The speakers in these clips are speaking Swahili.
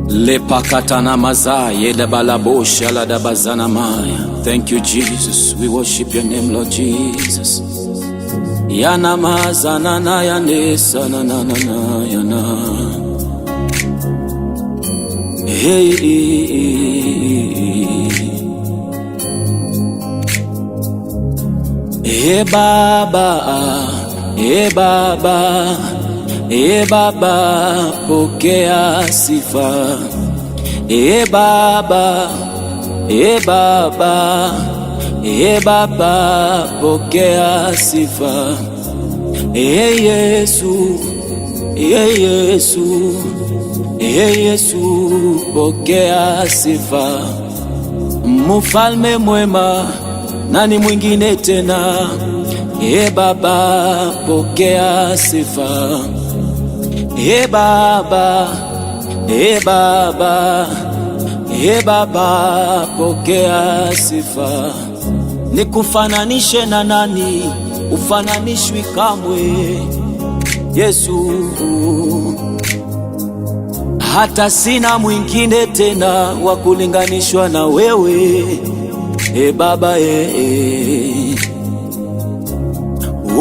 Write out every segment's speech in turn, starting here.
Lepakatana mazaya lebalabosha la dabazana maya. Thank you, Jesus. We worship your name, Lord Jesus. Yana mazana na yanesa na na na na yana. Hey, hey Baba, hey Baba, hey Baba, pokea sifa. Hey Baba, hey Baba, hey Baba, pokea sifa. Hey Yesu, hey Yesu, hey Yesu, pokea sifa. Mfalme mwema, nani mwingine tena? Hey Baba, pokea sifa. Hey Baba, hey Baba, hey Baba, pokea sifa. Nikufananishe na nani? Ufananishwi kamwe, Yesu. Hata sina mwingine tena wa kulinganishwa na wewe. Hey Baba,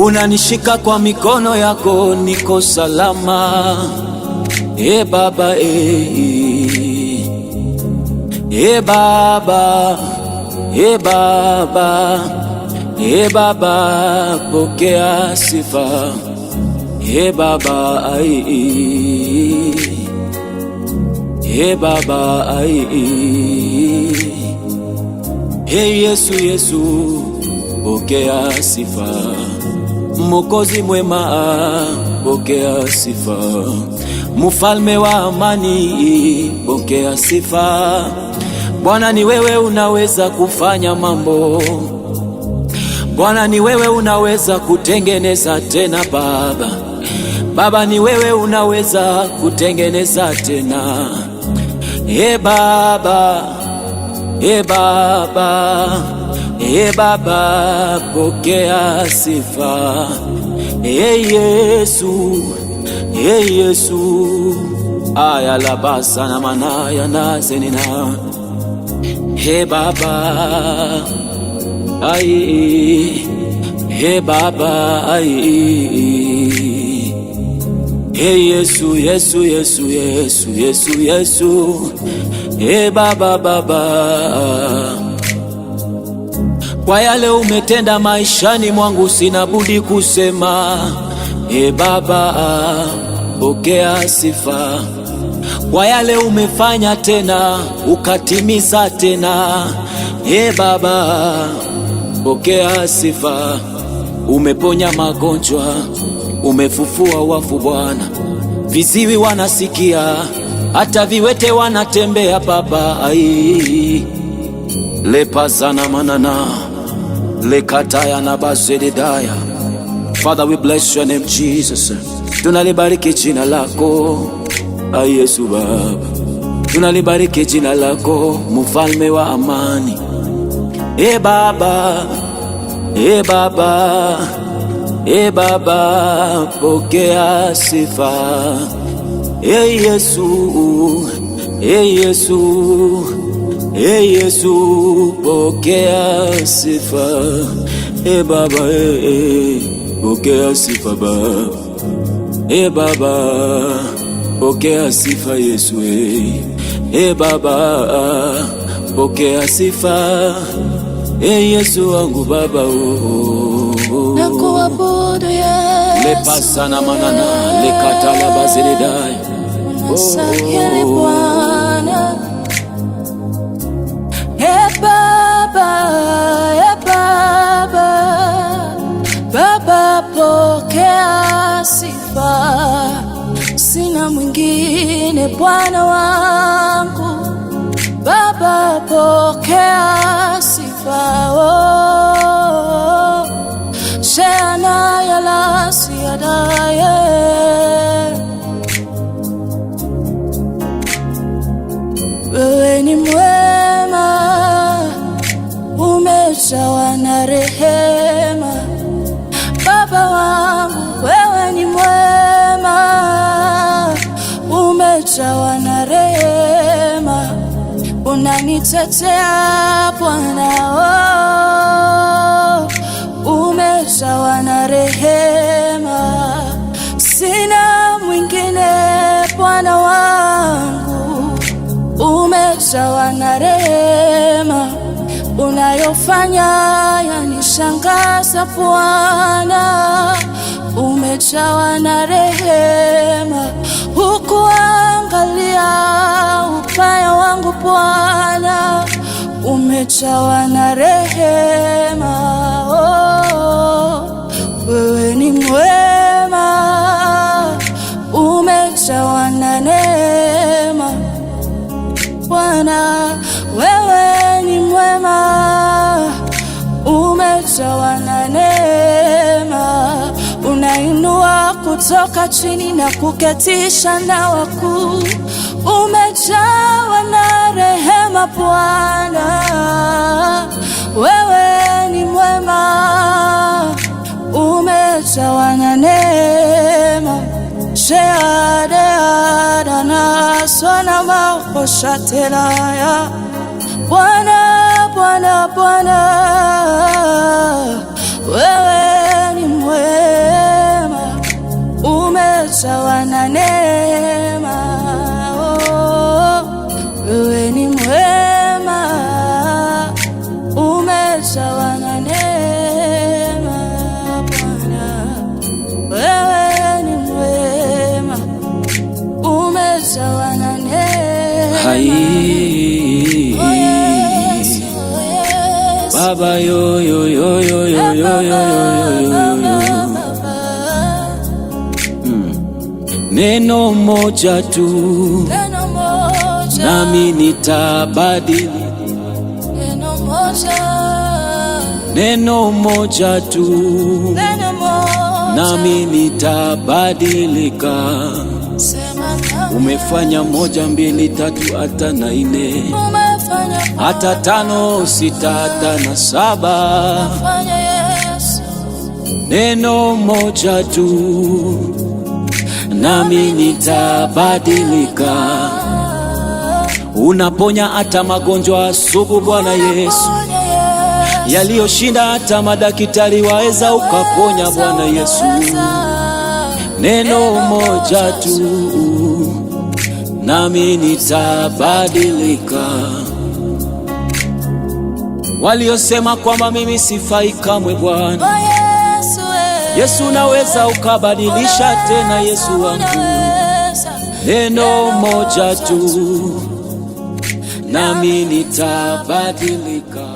unanishika kwa mikono yako, niko salama. Hey Baba, hey Baba, hey Baba, hey Baba, pokea sifa. Hey Baba, hey Baba, hey Yesu, Yesu, pokea sifa. Mwokozi mwema, pokea sifa. Mfalme wa amani, pokea sifa. Bwana, ni wewe unaweza kufanya mambo. Bwana, ni wewe unaweza kutengeneza tena Baba. Baba, ni wewe unaweza kutengeneza tena. Hey Baba, hey Baba, hey Baba, pokea sifa. Hey Yesu, hey Yesu, aya la basa na manaya na zenina. Hey Baba, hey Baba, hey Yesu, Yesu, Yesu, Yesu, Yesu, Yesu, hey Baba, Baba. Kwa yale umetenda maishani mwangu sina budi kusema, hey Baba, pokea sifa. Kwa yale umefanya tena ukatimiza tena, hey Baba, pokea sifa. Umeponya magonjwa, umefufua wafu Bwana. Viziwi wanasikia, hata viwete wanatembea Baba. Lepazana manana, lekataya na bazedidaya. Father, we bless your name Jesus. Tunalibariki jina lako, Yesu Baba. Tunalibariki jina lako, mfalme wa amani. Hey Baba, hey Baba, hey Baba, pokea sifa. Hey Yesu, hey Yesu, hey Yesu, pokea sifa. Hey Baba, pokea sifa Baba. Hey Baba, pokea sifa Yesu. Hey Baba, pokea sifa. Hey Yesu wangu Baba, nakuabudu Yesu. Lepasa na manana, lekatala bazilidai. Unastahili Bwana. Hey Baba, hey Baba, Baba, pokea sifa. Sina mwingine Bwana wangu. Baba, pokea sifa. Shana ya la siadaye. Wewe ni mwema, umejawa na rehema. Baba wangu, wewe ni mwema, umejawa na rehema, unanitetea Bwana. Umejawa na rehema, sina mwingine Bwana wangu. Umejawa na rehema, unayofanya yanishangaza Bwana. Umejawa na rehema, hukuangalia ubaya wangu Bwana. Umejawa na rehema, wewe ni mwema. Umejawa na neema Bwana, wewe ni mwema. Umejawa na neema, unainua kutoka chini na kuketisha na wakuu. Umejawa na rehema Bwana, wewe ni mwema. Umejawa na neema, sheada na sona maoshateraya Bwana, Bwana, Bwana, wewe ni mwema. Umejawa na neema, wewe ni mwema. Umejawa na neema Bwana, wewe ni mwema. Umejawa na neema. Baba yo yo yo yo yo yo yo neno moja tu, nami nitabadili. Neno moja tu, nami nitabadilika. Umefanya 1, 2, 3 hata na 4, hata 5, 6 hata na 7. Neno moja tu, nami nitabadilika. Unaponya hata magonjwa sugu Bwana Yesu, yaliyoshinda hata madaktari waweza ukaponya Bwana Yesu. Neno moja tu, nami nitabadilika. Waliosema kwamba mimi sifai kamwe Bwana Yesu, naweza ukabadilisha tena Yesu wangu. Neno moja tu, nami nitabadilika.